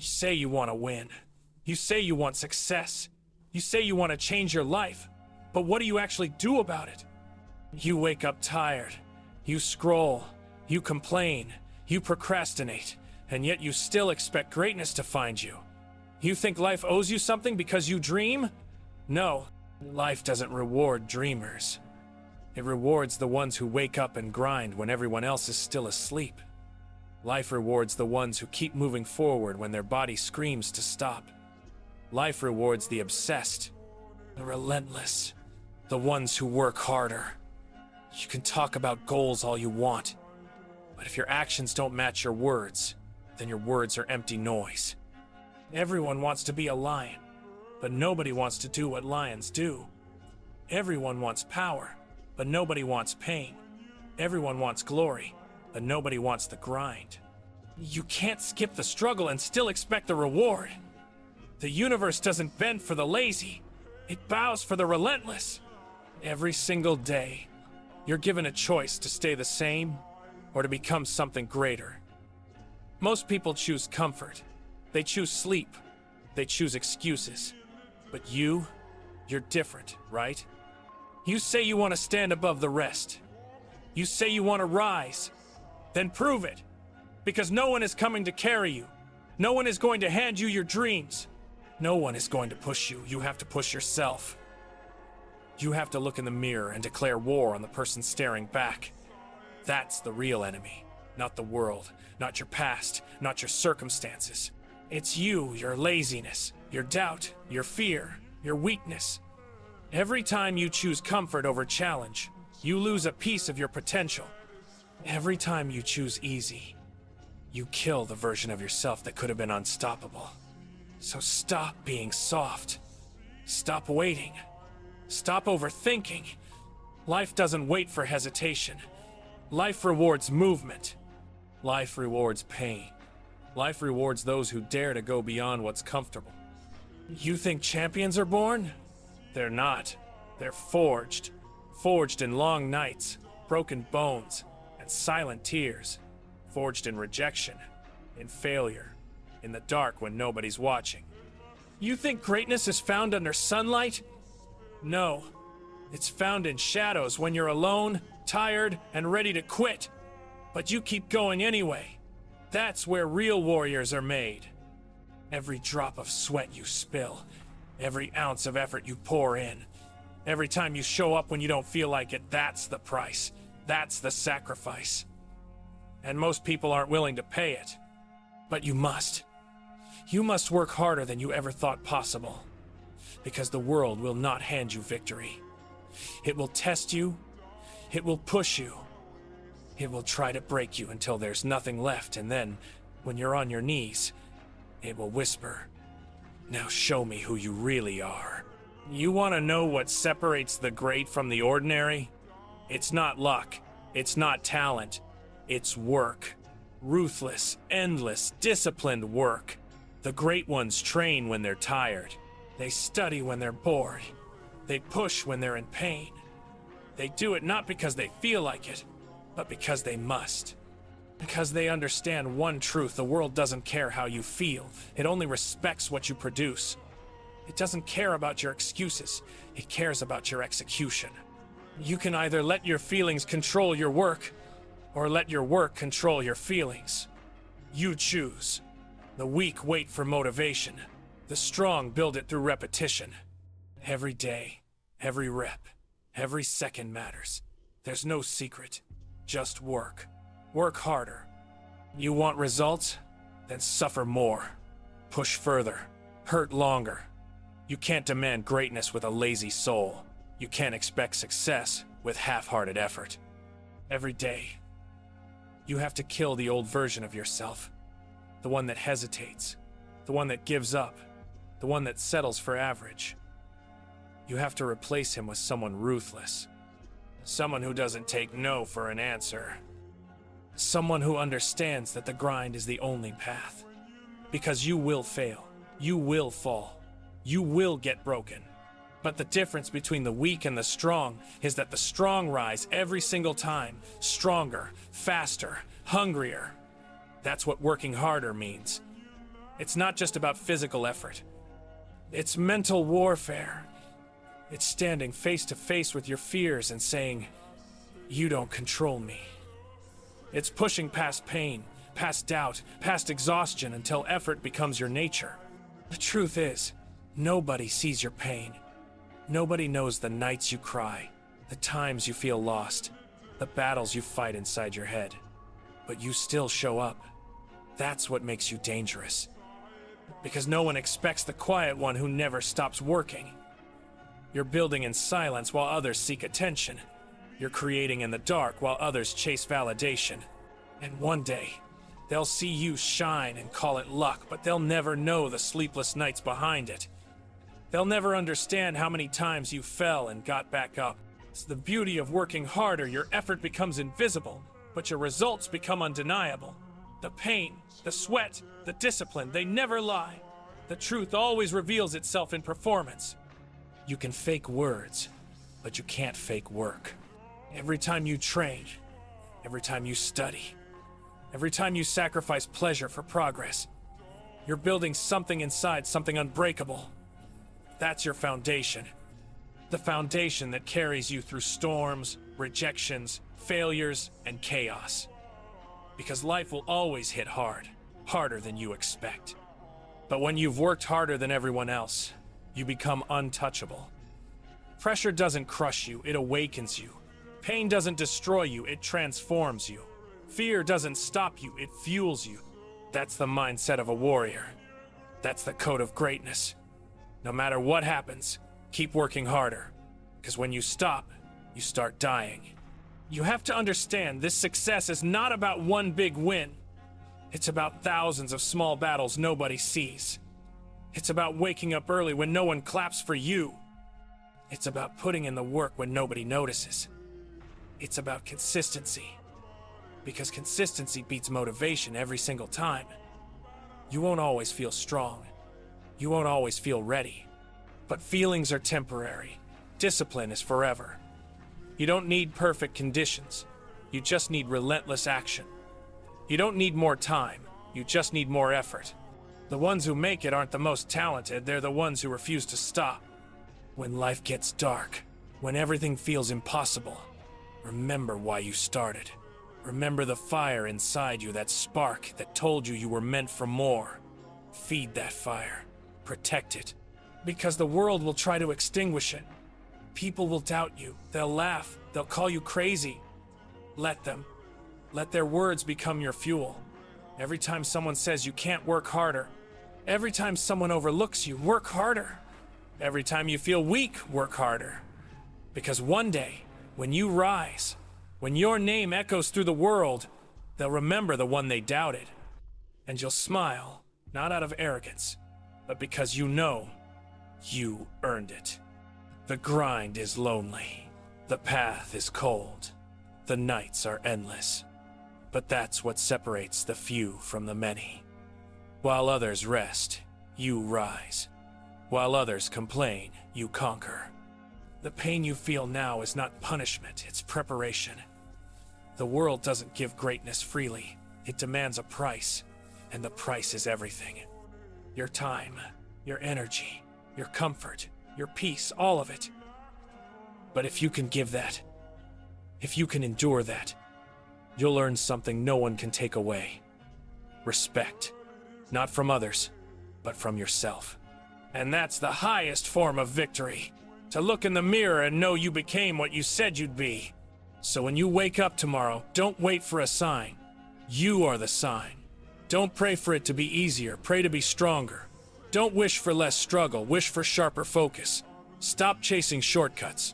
You say you want to win. You say you want success. You say you want to change your life. But what do you actually do about it? You wake up tired. You scroll. You complain. You procrastinate. And yet you still expect greatness to find you. You think life owes you something because you dream? No, life doesn't reward dreamers. It rewards the ones who wake up and grind when everyone else is still asleep. Life rewards the ones who keep moving forward when their body screams to stop. Life rewards the obsessed, the relentless, the ones who work harder. You can talk about goals all you want, but if your actions don't match your words, then your words are empty noise. Everyone wants to be a lion, but nobody wants to do what lions do. Everyone wants power, but nobody wants pain. Everyone wants glory, but nobody wants the grind. You can't skip the struggle and still expect the reward. The universe doesn't bend for the lazy. It bows for the relentless. Every single day, you're given a choice to stay the same or to become something greater. Most people choose comfort. They choose sleep. They choose excuses. But you're different, right? You say you want to stand above the rest. You say you want to rise. Then prove it. Because no one is coming to carry you. No one is going to hand you your dreams. No one is going to push you. You have to push yourself. You have to look in the mirror and declare war on the person staring back. That's the real enemy. Not the world, not your past, not your circumstances. It's you, your laziness, your doubt, your fear, your weakness. Every time you choose comfort over challenge, you lose a piece of your potential. Every time you choose easy, you kill the version of yourself that could have been unstoppable. So stop being soft. Stop waiting. Stop overthinking. Life doesn't wait for hesitation. Life rewards movement. Life rewards pain. Life rewards those who dare to go beyond what's comfortable. You think champions are born? They're not. They're forged. Forged in long nights, broken bones, and silent tears. Forged in rejection, in failure, in the dark when nobody's watching. You think greatness is found under sunlight? No. It's found in shadows when you're alone, tired, and ready to quit. But you keep going anyway. That's where real warriors are made. Every drop of sweat you spill, every ounce of effort you pour in, every time you show up when you don't feel like it, that's the price. That's the sacrifice. And most people aren't willing to pay it. But you must. You must work harder than you ever thought possible. Because the world will not hand you victory. It will test you. It will push you. It will try to break you until there's nothing left, and then, when you're on your knees, it will whisper, "Now show me who you really are." You want to know what separates the great from the ordinary? It's not luck. It's not talent. It's work. Ruthless, endless, disciplined work. The great ones train when they're tired. They study when they're bored. They push when they're in pain. They do it not because they feel like it, but because they must. Because they understand one truth: the world doesn't care how you feel. It only respects what you produce. It doesn't care about your excuses. It cares about your execution. You can either let your feelings control your work, or let your work control your feelings. You choose. The weak wait for motivation. The strong build it through repetition. Every day, every rep, every second matters. There's no secret. Just work. Work harder. You want results? Then suffer more. Push further. Hurt longer. You can't demand greatness with a lazy soul. You can't expect success with half-hearted effort. Every day, you have to kill the old version of yourself. The one that hesitates. The one that gives up. The one that settles for average. You have to replace him with someone ruthless. Someone who doesn't take no for an answer. Someone who understands that the grind is the only path. Because you will fail. You will fall. You will get broken. But the difference between the weak and the strong is that the strong rise every single time. Stronger, faster, hungrier. That's what working harder means. It's not just about physical effort. It's mental warfare. It's standing face to face with your fears and saying, "You don't control me." It's pushing past pain, past doubt, past exhaustion until effort becomes your nature. The truth is, nobody sees your pain. Nobody knows the nights you cry, the times you feel lost, the battles you fight inside your head. But you still show up. That's what makes you dangerous. Because no one expects the quiet one who never stops working. You're building in silence while others seek attention. You're creating in the dark while others chase validation. And one day, they'll see you shine and call it luck, but they'll never know the sleepless nights behind it. They'll never understand how many times you fell and got back up. It's the beauty of working harder. Your effort becomes invisible, but your results become undeniable. The pain, the sweat, the discipline, they never lie. The truth always reveals itself in performance. You can fake words, but you can't fake work. Every time you train, every time you study, every time you sacrifice pleasure for progress, you're building something inside, something unbreakable. That's your foundation. The foundation that carries you through storms, rejections, failures, and chaos. Because life will always hit hard, harder than you expect. But when you've worked harder than everyone else, you become untouchable. Pressure doesn't crush you, it awakens you. Pain doesn't destroy you, it transforms you. Fear doesn't stop you, it fuels you. That's the mindset of a warrior. That's the code of greatness. No matter what happens, keep working harder. Because when you stop, you start dying. You have to understand this success is not about one big win. It's about thousands of small battles nobody sees. It's about waking up early when no one claps for you. It's about putting in the work when nobody notices. It's about consistency. Because consistency beats motivation every single time. You won't always feel strong. You won't always feel ready. But feelings are temporary. Discipline is forever. You don't need perfect conditions. You just need relentless action. You don't need more time. You just need more effort. The ones who make it aren't the most talented, they're the ones who refuse to stop. When life gets dark, when everything feels impossible, remember why you started. Remember the fire inside you, that spark that told you you were meant for more. Feed that fire. Protect it. Because the world will try to extinguish it. People will doubt you. They'll laugh. They'll call you crazy. Let them. Let their words become your fuel. Every time someone says you can't work harder, every time someone overlooks you, work harder. Every time you feel weak, work harder. Because one day, when you rise, when your name echoes through the world, they'll remember the one they doubted. And you'll smile, not out of arrogance, but because you know you earned it. The grind is lonely. The path is cold. The nights are endless. But that's what separates the few from the many. While others rest, you rise. While others complain, you conquer. The pain you feel now is not punishment, it's preparation. The world doesn't give greatness freely. It demands a price, and the price is everything. Your time, your energy, your comfort, your peace, all of it. But if you can give that, if you can endure that, you'll earn something no one can take away. Respect. Not from others, but from yourself. And that's the highest form of victory. To look in the mirror and know you became what you said you'd be. So when you wake up tomorrow, don't wait for a sign. You are the sign. Don't pray for it to be easier, pray to be stronger. Don't wish for less struggle, wish for sharper focus. Stop chasing shortcuts.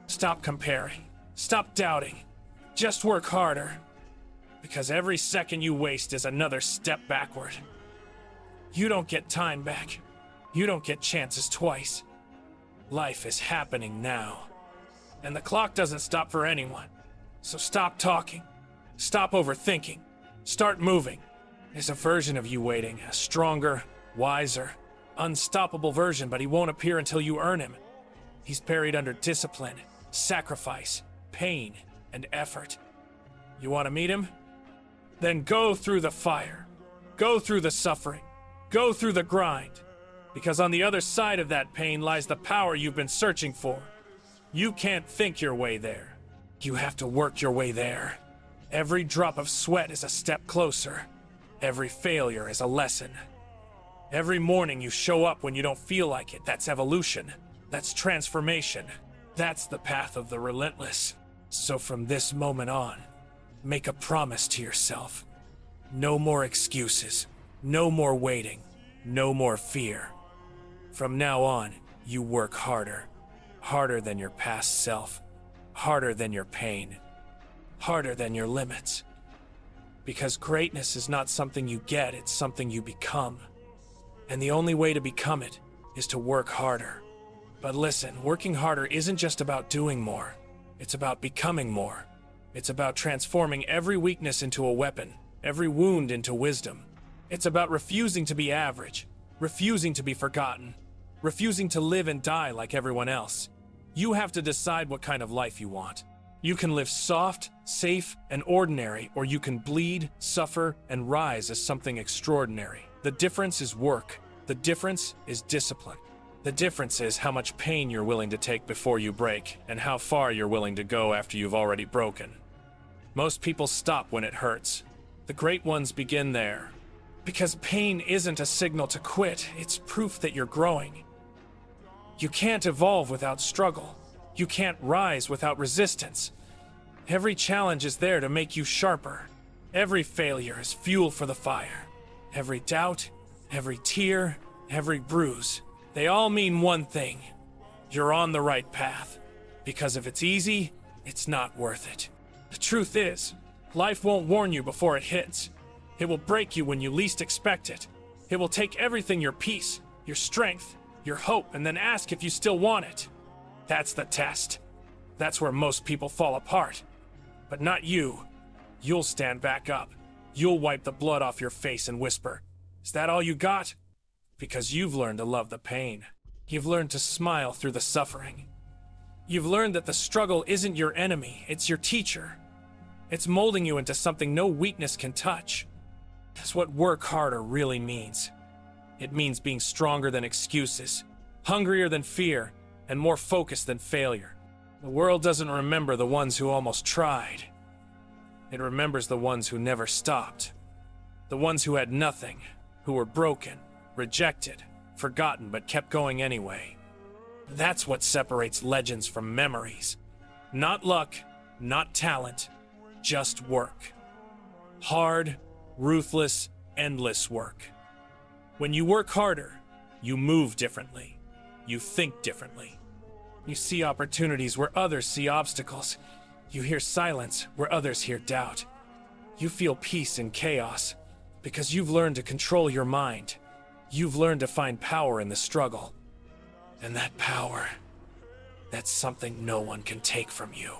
Stop comparing. Stop doubting. Just work harder. Because every second you waste is another step backward. You don't get time back. You don't get chances twice. Life is happening now. And the clock doesn't stop for anyone. So stop talking. Stop overthinking. Start moving. There's a version of you waiting, a stronger, wiser, unstoppable version, but he won't appear until you earn him. He's buried under discipline, sacrifice, pain, and effort. You want to meet him? Then go through the fire. Go through the suffering. Go through the grind, because on the other side of that pain lies the power you've been searching for. You can't think your way there. You have to work your way there. Every drop of sweat is a step closer. Every failure is a lesson. Every morning you show up when you don't feel like it. That's evolution. That's transformation. That's the path of the relentless. So from this moment on, make a promise to yourself. No more excuses. No more waiting. No more fear. From now on, you work harder. Harder than your past self. Harder than your pain. Harder than your limits. Because greatness is not something you get, it's something you become. And the only way to become it is to work harder. But listen, working harder isn't just about doing more. It's about becoming more. It's about transforming every weakness into a weapon, every wound into wisdom. It's about refusing to be average, refusing to be forgotten, refusing to live and die like everyone else. You have to decide what kind of life you want. You can live soft, safe, and ordinary, or you can bleed, suffer, and rise as something extraordinary. The difference is work. The difference is discipline. The difference is how much pain you're willing to take before you break, and how far you're willing to go after you've already broken. Most people stop when it hurts. The great ones begin there. Because pain isn't a signal to quit, it's proof that you're growing. You can't evolve without struggle. You can't rise without resistance. Every challenge is there to make you sharper. Every failure is fuel for the fire. Every doubt, every tear, every bruise, they all mean one thing. You're on the right path. Because if it's easy, it's not worth it. The truth is, life won't warn you before it hits. It will break you when you least expect it. It will take everything, your peace, your strength, your hope, and then ask if you still want it. That's the test. That's where most people fall apart. But not you. You'll stand back up. You'll wipe the blood off your face and whisper, "Is that all you got?" Because you've learned to love the pain. You've learned to smile through the suffering. You've learned that the struggle isn't your enemy, it's your teacher. It's molding you into something no weakness can touch. That's what work harder really means. It means being stronger than excuses, hungrier than fear, and more focused than failure. The world doesn't remember the ones who almost tried. It remembers the ones who never stopped. The ones who had nothing, who were broken, rejected, forgotten, but kept going anyway. That's what separates legends from memories. Not luck, not talent, just work. Hard, ruthless, endless work. When you work harder, you move differently. You think differently. You see opportunities where others see obstacles. You hear silence where others hear doubt. You feel peace in chaos because you've learned to control your mind. You've learned to find power in the struggle. And that power, that's something no one can take from you.